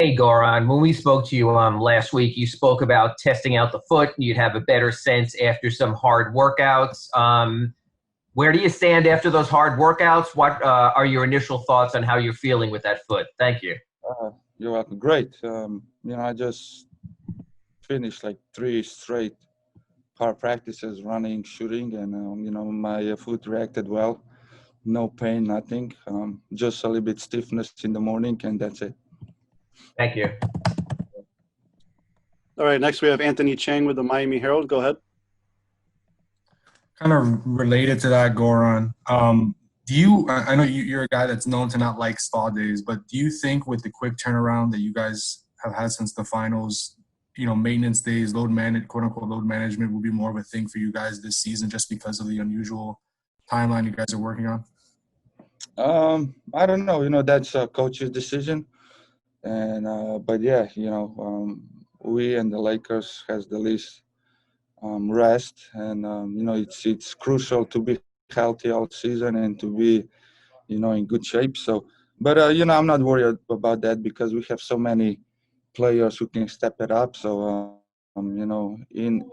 Hey, Goran, when we spoke to you last week, you spoke about testing out the foot. You'd have a better sense after some hard workouts. Where do you stand after those hard workouts? What are your initial thoughts on how you're feeling with that foot? Thank you. You're welcome. Great. I just finished like 3 straight hard practices, running, shooting, and my foot reacted well. No pain, nothing. Just a little bit stiffness in the morning, and that's it. Thank you. All right, next we have Anthony Chang with the Miami Herald. Go ahead. Kind of related to that, Goran. I know you're a guy that's known to not like spa days, but do you think with the quick turnaround that you guys have had since the finals, maintenance days, quote unquote load management will be more of a thing for you guys this season just because of the unusual timeline you guys are working on? I don't know. That's a coach's decision, and but yeah, we and the Lakers has the least rest, and it's crucial to be healthy all season and to be in good shape. So, but I'm not worried about that because we have so many players who can step it up. So, in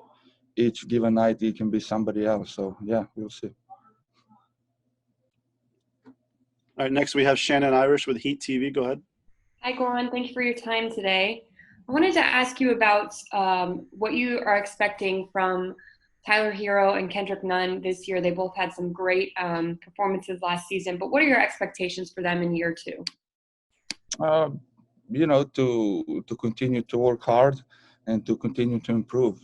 each given night, it can be somebody else. So, yeah, we'll see. All right, next we have Shannon Irish with Heat TV. Go ahead. Hi, Goran. Thank you for your time today. I wanted to ask you about what you are expecting from Tyler Herro and Kendrick Nunn this year. They both had some great performances last season, but what are your expectations for them in year two? To continue to work hard and to continue to improve.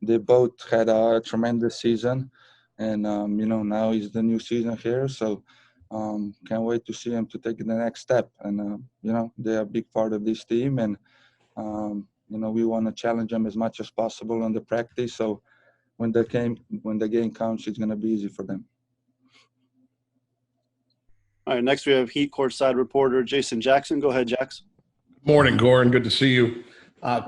They both had a tremendous season, and now is the new season here. So can't wait to see them to take the next step. And they're a big part of this team, and we want to challenge them as much as possible on the practice. So when the game comes, it's going to be easy for them. All right, next we have Heat courtside reporter Jason Jackson. Go ahead, Jax. Morning, Goran. Good to see you.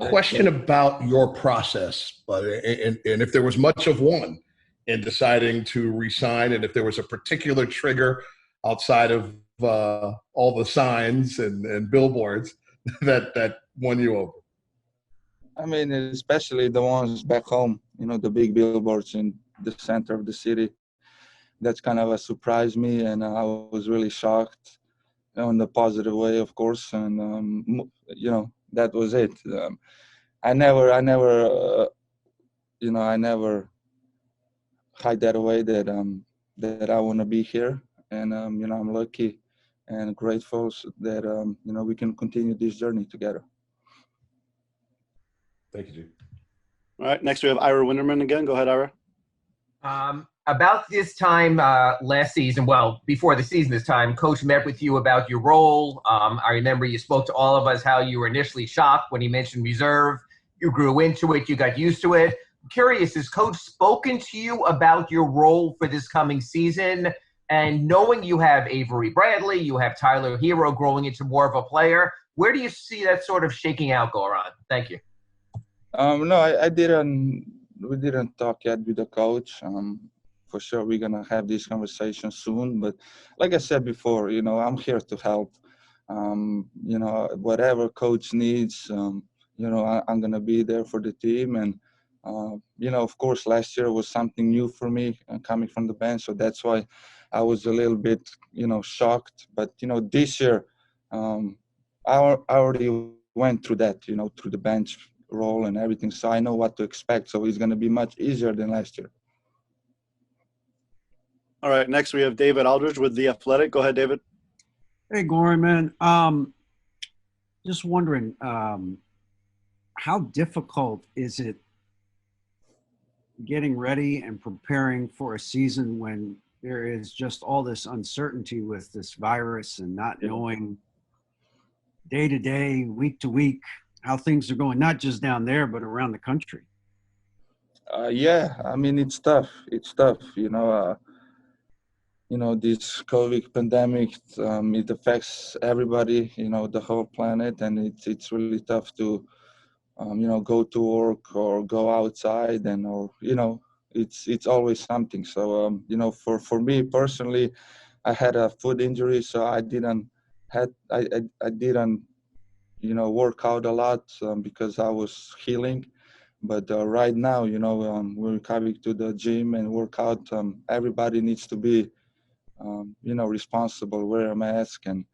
Question about your process, and if there was much of one in deciding to resign, and if there was a particular trigger outside of all the signs and billboards that won you over. I mean, especially the ones back home, the big billboards in the center of the city. That's kind of surprised me, and I was really shocked in the positive way, of course. And, that was it. I never hide that away that I want to be here. And, I'm lucky and grateful that, we can continue this journey together. Thank you, G. All right, next we have Ira Winderman again. Go ahead, Ira. About this time last season, well, before the season this time, Coach met with you about your role. I remember you spoke to all of us how you were initially shocked when he mentioned reserve. You grew into it. You got used to it. I'm curious, has Coach spoken to you about your role for this coming season? And knowing you have Avery Bradley, you have Tyler Herro growing into more of a player, where do you see that sort of shaking out, Goran? Thank you. No, I didn't. We didn't talk yet with the coach. For sure, we're gonna have this conversation soon. But like I said before, I'm here to help. Whatever coach needs, I'm gonna be there for the team. And of course, last year was something new for me coming from the bench, so that's why I was a little bit, shocked. But this year, I already went through that, through the bench role and everything, so I know what to expect. So it's gonna be much easier than last year. All right, next we have David Aldridge with The Athletic. Go ahead, David. Hey, Goran, man. Just wondering, how difficult is it getting ready and preparing for a season when there is just all this uncertainty with this virus and not knowing day to day, week to week, how things are going, not just down there, but around the country? Yeah, I mean, it's tough. It's tough, this COVID pandemic, it affects everybody, the whole planet, and it's really tough to, go to work or go outside, it's always something. So, for me personally, I had a foot injury, so I didn't work out a lot because I was healing. But right now, we're coming to the gym and work out. Everybody needs to be, responsible, wear a mask, and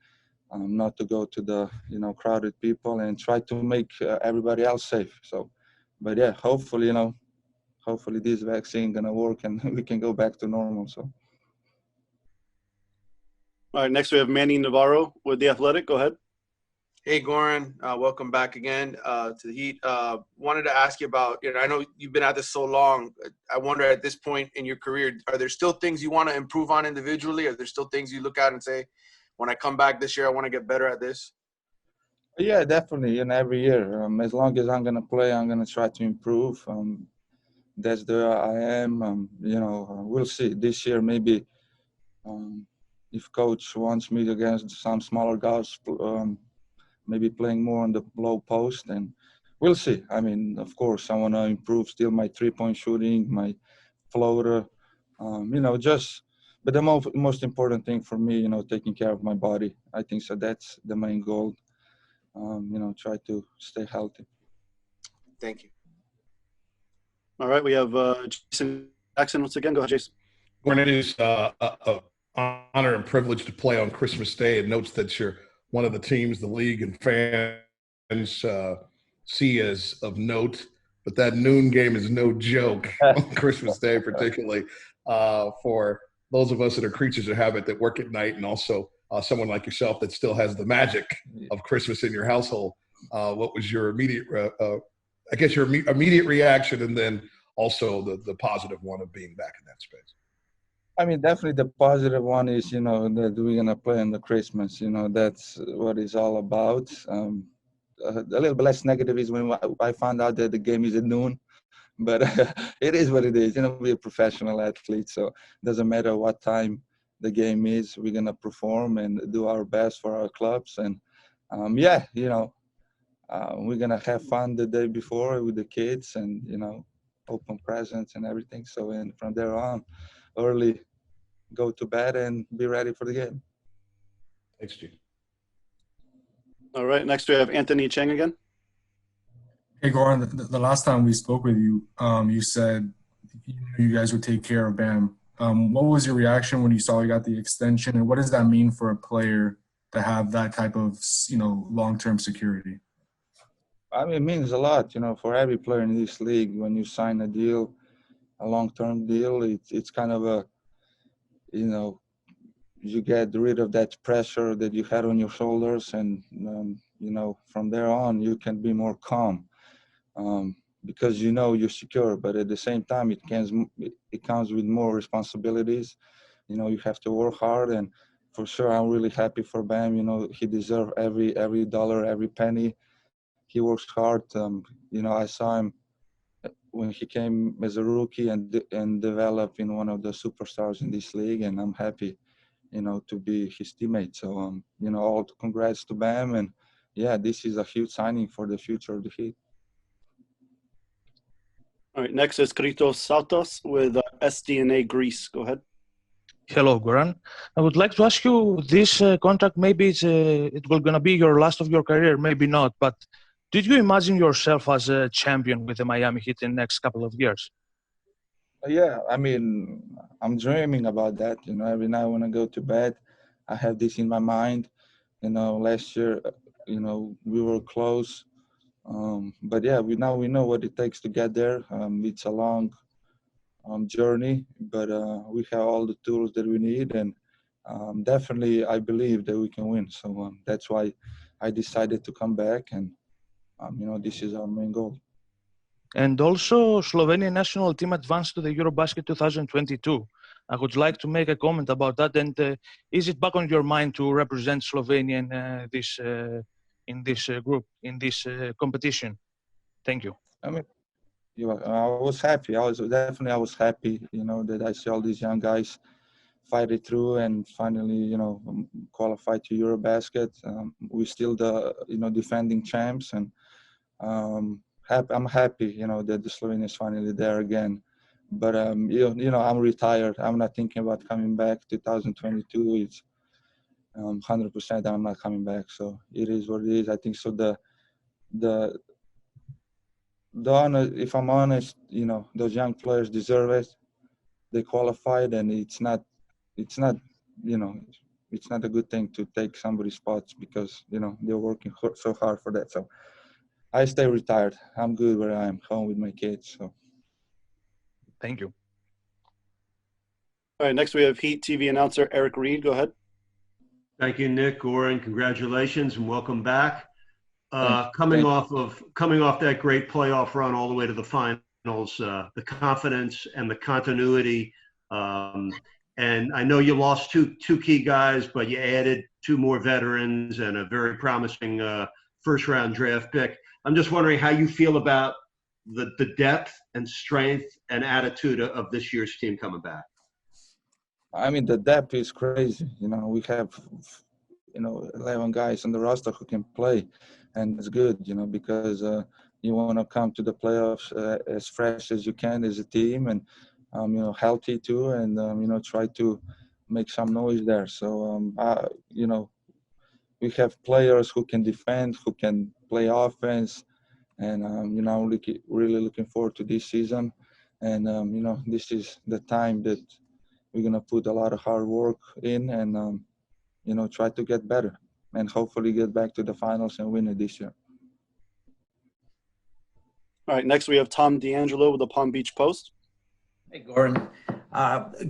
not to go to the, crowded people, and try to make everybody else safe. So, but yeah, hopefully this vaccine gonna work and we can go back to normal. So. All right, next we have Manny Navarro with The Athletic. Go ahead. Hey, Goran, welcome back again to the Heat. Wanted to ask you about, I know you've been at this so long. I wonder at this point in your career, are there still things you want to improve on individually? Are there still things you look at and say, when I come back this year, I want to get better at this? Yeah, definitely. Every year, as long as I'm going to play, I'm going to try to improve. That's the way I am. We'll see. This year, maybe if coach wants me against some smaller guys, maybe playing more on the low post, and we'll see. I mean, of course, I want to improve still my three-point shooting, my floater, but the most important thing for me, taking care of my body. I think so. That's the main goal. Try to stay healthy. Thank you. All right, we have Jason Jackson once again. Go ahead, Jason. When it is an honor and privilege to play on Christmas Day, it notes that you're one of the teams the league and fans see as of note. But that Nunn game is no joke on Christmas Day, particularly for those of us that are creatures of habit that work at night, and also someone like yourself that still has the magic of Christmas in your household. What was your immediate, immediate reaction, and then also the positive one of being back in that space? I mean, definitely the positive one is, that we're going to play on the Christmas. That's what it's all about. A little bit less negative is when I found out that the game is at noon. But it is what it is. We're a professional athlete, so it doesn't matter what time the game is. We're going to perform and do our best for our clubs. And, we're going to have fun the day before with the kids and, open presents and everything. So and from there on, early go to bed and be ready for the game. Thanks, G. All right, next we have Anthony Cheng again. Hey, Goran, the last time we spoke with you, you said you guys would take care of Bam. What was your reaction when you saw he got the extension, and what does that mean for a player to have that type of, long-term security? I mean, it means a lot, for every player in this league. When you sign a deal, a long-term deal, it's kind of a, you get rid of that pressure that you had on your shoulders, and from there on you can be more calm. Because you're secure, but at the same time it comes with more responsibilities. You have to work hard, and for sure I'm really happy for Bam. He deserves every dollar, every penny. He works hard. I saw him when he came as a rookie and developed in one of the superstars in this league, and I'm happy to be his teammate. So all congrats to Bam, and yeah, this is a huge signing for the future of the Heat. All right, next is Kritos Sautos with SDNA Greece. Go ahead. Hello, Goran. I would like to ask you, this contract, maybe it will gonna be your last of your career, maybe not, but did you imagine yourself as a champion with the Miami Heat in the next couple of years? Yeah, I mean, I'm dreaming about that. Every night when I go to bed, I have this in my mind. Last year, we were close. But yeah, we know what it takes to get there. It's a long journey, but we have all the tools that we need, and definitely I believe that we can win. So that's why I decided to come back, and this is our main goal. And also, Slovenia national team advanced to the EuroBasket 2022. I would like to make a comment about that. And is it back on your mind to represent Slovenia in this group, in this competition? Thank you. I mean, I was happy. I was happy, that I see all these young guys fight it through and finally, qualify to EuroBasket. We're still the, defending champs, and I'm happy, that the Slovenia is finally there again. But I'm retired. I'm not thinking about coming back. 2022. 100% I'm not coming back. So it is what it is. I think so. The honor, if I'm honest, you know, those young players deserve it. They qualified, and it's not, you know, it's not a good thing to take somebody's spots because, you know, they're working so hard for that. So I stay retired. I'm good where I am, home with my kids. So. Thank you. All right, next we have Heat TV announcer Eric Reed. Go ahead. Thank you, Nick. Goran, congratulations and welcome back. Thanks. Coming off that great playoff run all the way to the finals, the confidence and the continuity. And I know you lost two key guys, but you added two more veterans and a very promising first-round draft pick. I'm just wondering how you feel about the depth and strength and attitude of this year's team coming back. I mean, the depth is crazy. You know, we have, you know, 11 guys on the roster who can play, and it's good, you know, because you want to come to the playoffs as fresh as you can as a team, and you know, healthy too, and you know, try to make some noise there. So you know, we have players who can defend, who can play offense, and you know, really looking forward to this season. And you know, this is the time that we're gonna put a lot of hard work in, and you know, try to get better, and hopefully get back to the finals and win it this year. All right, next we have Tom D'Angelo with the Palm Beach Post. Hey, Goran.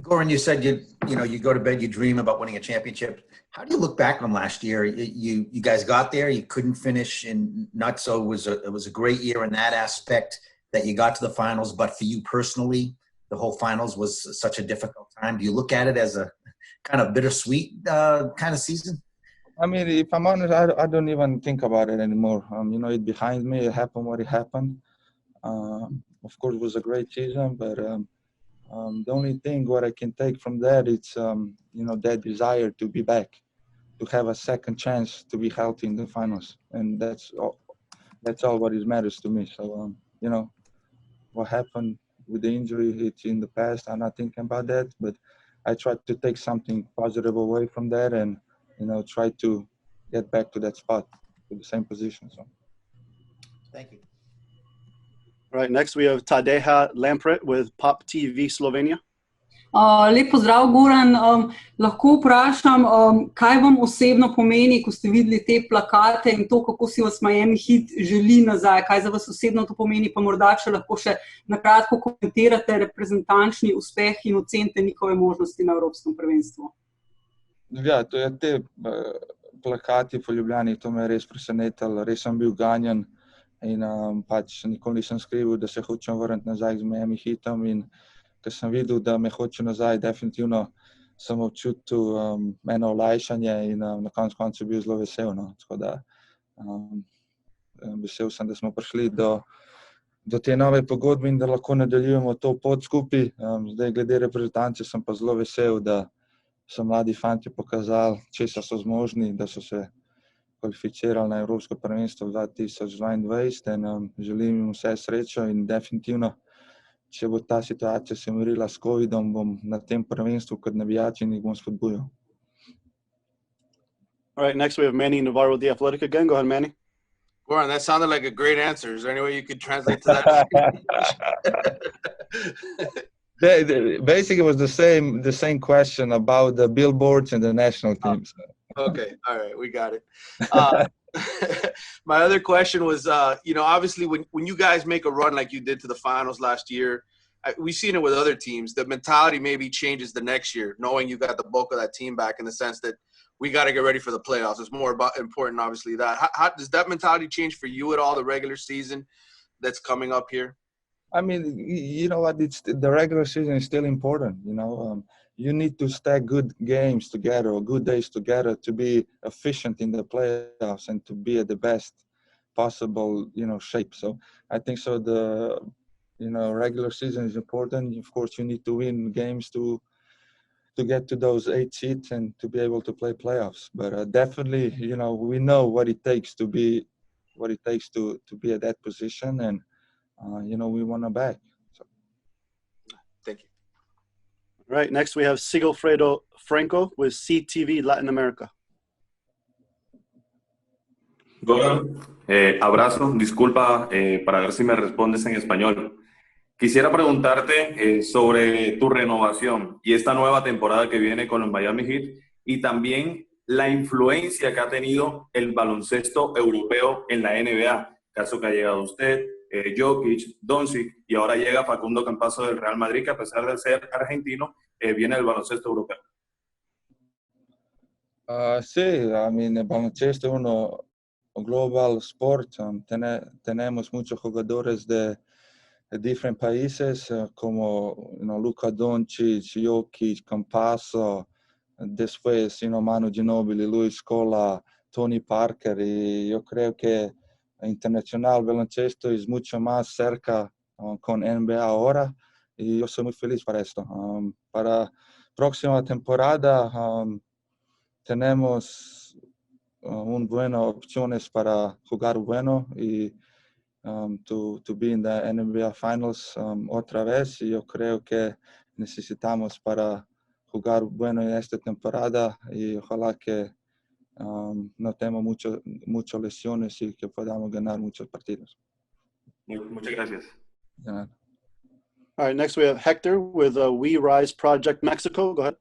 Goran, you said you know, you go to bed, you dream about winning a championship. How do you look back on last year? You guys got there, you couldn't finish, and not so. It was a great year in that aspect that you got to the finals. But for you personally, the whole finals was such a difficult time. Do you look at it as a kind of bittersweet kind of season? I mean, if I'm honest, I don't even think about it anymore. You know, it's behind me. It happened what it happened. Of course, it was a great season, but the only thing what I can take from that, it's you know, that desire to be back, to have a second chance to be healthy in the finals, and that's all what it matters to me. So you know, what happened with the injury, it's in the past. I'm not thinking about that, but I try to take something positive away from that, and you know, try to get back to that spot, to the same position. So Thank you. All right, next we have Tadeja Lampret with Pop TV Slovenia. Lep pozdrav, Goran. Lahko vprašam, kaj vam osebno pomeni, ko ste videli te plakate in to, kako si vas Miami Heat želi nazaj? Kaj za vas osebno to pomeni? Pa morda, če lahko še na kratko komentirate reprezentančni uspeh in ocenite njihove možnosti na Evropskem prvenstvu. Ja, te plakati po Ljubljani, to me je res presenetilo. Res sem bil ganjen in pač nikoli nisem skrival, da se hočem vrniti nazaj z Miami Heatom, in ko sem videl, da me hoče nazaj, definitivno sem občutil eno olajšanje in na koncu bil zelo vesel. No. Tako da vesel sem, da smo prišli do te nove pogodbe in da lahko nadaljujemo to pot skupaj. Zdaj glede reprezentance sem pa zelo vesel, da so mladi fanti pokazali, česa so zmožni, da so se kvalificirali na Evropsko prvenstvo 2022, in želim jim vse srečo, in definitivno, če bo ta situacija se umirila s COVID-om, bom na tem prvenstvu kot navijač in jih bom spodbujal. All right, next we have Manny Navarro with The Athletic again. Go ahead, Manny. Goran, that sounded like a great answer. Is there any way you could translate to that? Basically, it was the same question about the billboards and the national teams. Okay, all right, we got it. My other question was, you know, obviously when you guys make a run like you did to the finals last year, we've seen it with other teams. The mentality maybe changes the next year, knowing you got the bulk of that team back, in the sense that we got to get ready for the playoffs. It's more important, obviously, that. How does that mentality change for you at all, the regular season that's coming up here? I mean, you know what? The regular season is still important. You know, you need to stack good games together or good days together to be efficient in the playoffs and to be at the best possible, you know, shape. So I think so. The regular season is important. Of course, you need to win games to get to those 8 seeds and to be able to play playoffs. But definitely, you know, we know what it takes to be at that position, and you know, we want to back. So. Thank you. All right, next we have Sigilfredo Franco with CTV Latin America. Goran, abrazo, disculpa para ver si me respondes en español. Quisiera preguntarte sobre tu renovación y esta nueva temporada que viene con los Miami Heat y también la influencia que ha tenido el baloncesto europeo en la NBA. Caso que ha llegado usted, Jokic, Doncic y ahora llega Facundo Campazzo del Real Madrid, que a pesar de ser argentino, viene del baloncesto europeo. Sí, el baloncesto es un global sport. Tenemos muchos jugadores de diferentes países como Luka Doncic, Jokic, Campazzo, después Manu Ginóbili, Luis Scola, Tony Parker, y yo creo que internacional baloncesto es mucho más cerca con NBA ahora y yo soy muy feliz para esto. Para próxima temporada tenemos buenas opciones para jugar bueno y to be in the NBA Finals otra vez. Y yo creo que necesitamos para jugar bueno en esta temporada y ojalá que no tengamos muchas lesiones y que podamos ganar muchos partidos. Muchas gracias. Yeah. All right, next we have Hector with We Rise Project Mexico. Go ahead.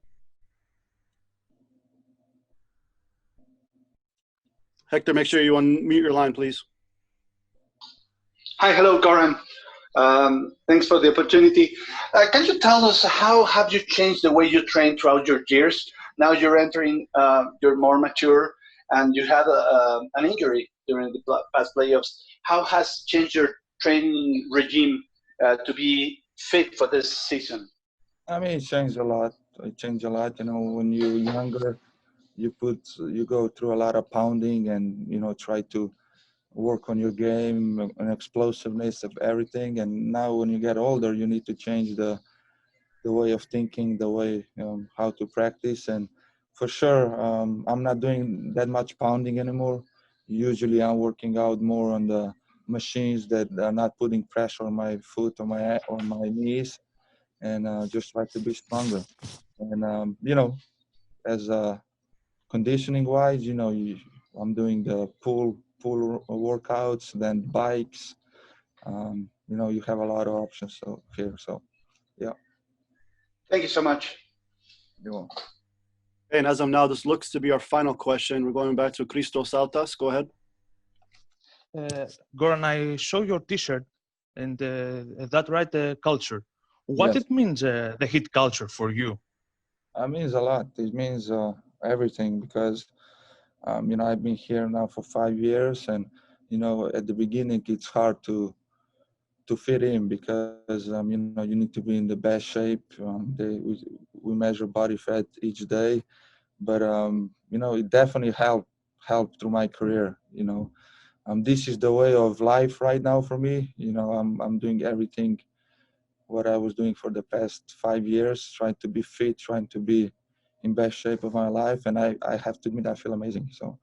Hector, make sure you unmute your line, please. Hi, hello, Goran. Thanks for the opportunity. Can you tell us how have you changed the way you train throughout your years? Now you're entering, you're more mature, and you had an injury during the past playoffs. How has changed your training regime to be fit for this season? It changed a lot. It changed a lot. When you're younger, you go through a lot of pounding and try to work on your game and explosiveness of everything. And now when you get older, you need to change the way of thinking, the way how to practice. And for sure, I'm not doing that much pounding anymore. Usually I'm working out more on the machines that are not putting pressure on my foot or my knees, and just try to be stronger. And as conditioning wise, I'm doing the pull workouts, then bikes. You have a lot of options here. So, yeah. Thank you so much. You're welcome. And as of now, this looks to be our final question. We're going back to Christos Altas. Go ahead. Goran, I saw your T-shirt, and that right, the culture. What Yes. it means, the Heat culture for you? It means a lot. It means everything because, I've been here now for 5 years, and at the beginning it's hard to fit in because you need to be in the best shape. We measure body fat each day, but it definitely helped through my career. This is the way of life right now for me. I'm doing everything what I was doing for the past 5 years, trying to be fit, trying to be in best shape of my life, and I have to admit I feel amazing. So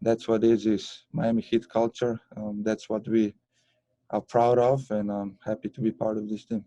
that's what is Miami Heat culture. That's what we are proud of, and I'm happy to be part of this team.